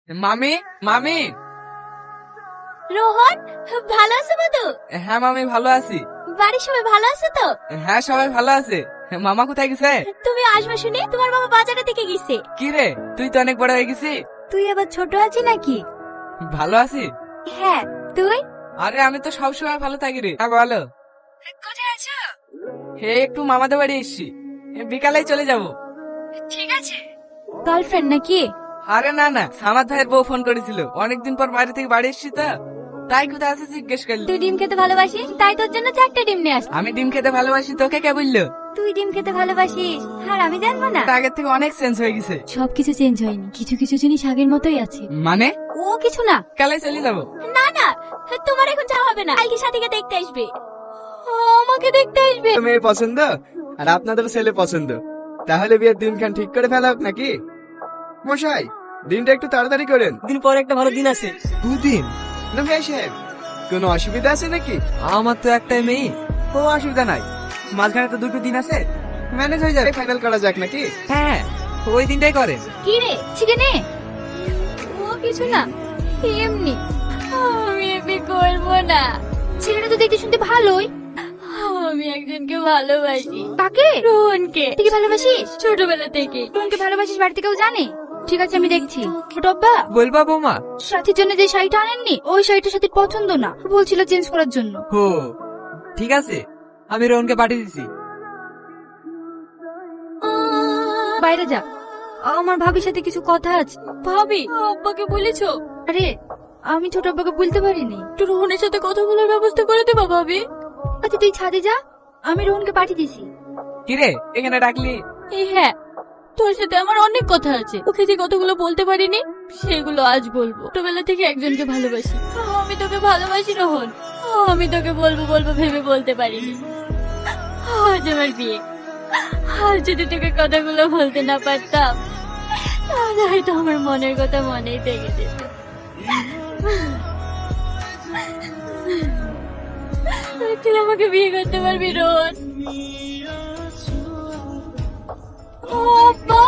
মামি, মামি। রোহন, ভালো আছো মধু? হ্যাঁ মামি, ভালো আছি। বাড়ির সবাই ভালো আছে তো? হ্যাঁ, সবাই ভালো আছে। মামা কোথায় গেছে? তুমি আসবে শুনে তোমার বাবা বাজারে থেকে গেছে। কি রে, তুই তো অনেক বড় হয়ে গেছিস। তুই আবার ছোট আছিস নাকি? ভালো আছি। হ্যাঁ, তুই? আরে আমি তো সবসময় ভালো থাকি রে। হ্যাঁ বলো। কোথায় আছো? হে, একটু মামাদের বাড়ি এসছি, বিকালেই চলে যাব। ঠিক আছে। গার্লফ্রেন্ড নাকি? আরে না না, সামাদ ভাইয়ের বউ ফোন করেছিল, অনেকদিন পর বাইরে থেকে বাড়ি এসছি তো, তাই কোথায় আছে জিজ্ঞেস করলি। তুই ডিম খেতে ভালোবাসিস, তাই তোর জন্য 4টা ডিম নিয়ে আসি। আমি ডিম খেতে ভালোবাসি, তোকে কে বললো? তুই ডিম খেতে ভালোবাসিস আর আমি জানবো না? আগের থেকে অনেক চেঞ্জ হয়ে গেছে। সবকিছু চেঞ্জ হয়নি, কিছু কিছু জিনিস আগের মতোই আছে। মানে? ও কিছু না। কালে চলে যাবো। না না, তোমার এখন যাওয়া হবে না, কালকে সাথীকে দেখতে আসবে। আমাকে দেখতে আসবে? মেয়ে পছন্দ আর আপনাদের ছেলে পছন্দ, তাহলে বিয়ের দিনখান ঠিক করে ফেলা হোক নাকি? মশাই, দিনটা একটু তাড়াতাড়ি করেন। দিন পরে একটা ভালো দিন আছে। দুদিন? না ভাই সাহেব, কোনো অসুবিধা আছে নাকি? আমার তো একটাই মেয়ে। কোনো অসুবিধা নাই, মাঝখানে তো দুটো দিন আছে, ম্যানেজ হয়ে যাবে। ফাইনাল করা যাক নাকি? হ্যাঁ, ওই দিনটাই করে। কি রে, চিকেনে? ও কিছু না, এমনি। আমি এমনি করবো না। ছেলেটা তো দেখতে শুনতে ভালোই। আমি একজনকে ভালোবাসি। কাকে? রোহনকে। তুই কি ভালোবাসিস? ছোটবেলা থেকে। রোহনকে ভালোবাসিস বাড়িতে কেউ জানে? ঠিক আছে, আমি দেখছি। টপ্পা, বলবা বৌমা? সাথীর জন্য যে শাড়িটা আনেননি, ওই শাড়িটা সাথীর পছন্দ না, বলছিল চেঞ্জ করার জন্য। হো, ঠিক আছে, আমি রোহনকে পাঠিয়ে দিছি। বাইরে যা, আমার ভাবির সাথে কিছু কথা আছে। ভাবি, আব্বাকে বলেছো? আরে, আমি ছোট আব্বাকে বলতে পারিনি। একটু রোহনের সাথে কথা বলার ব্যবস্থা করে দেবা ভাবি। আচ্ছা তুই ছাদে যা, আমি রোহনকে পাঠিয়ে দিছি। কিরে, এখানে ডাকলি? হ্যাঁ, তোর সাথে আমার অনেক কথা আছে, ওকে যে কথাগুলো বলতে পারিনি সেগুলো আজ বলবো। ছোটবেলা থেকে একজনকে ভালোবাসি, আমি তোকে ভালোবাসি রোহন। আমি তোকে বলবো বলবো ভেবে বলতে পারিনি। আজ আমার বিয়ে, আর যদি তোকে কথাগুলো বলতে না পারতাম তাহলে হয়তো আমার মনের কথা মনেই থেকে যেত। তুই আমাকে বিয়ে করতে পারবি রোহন? ও আব্বা,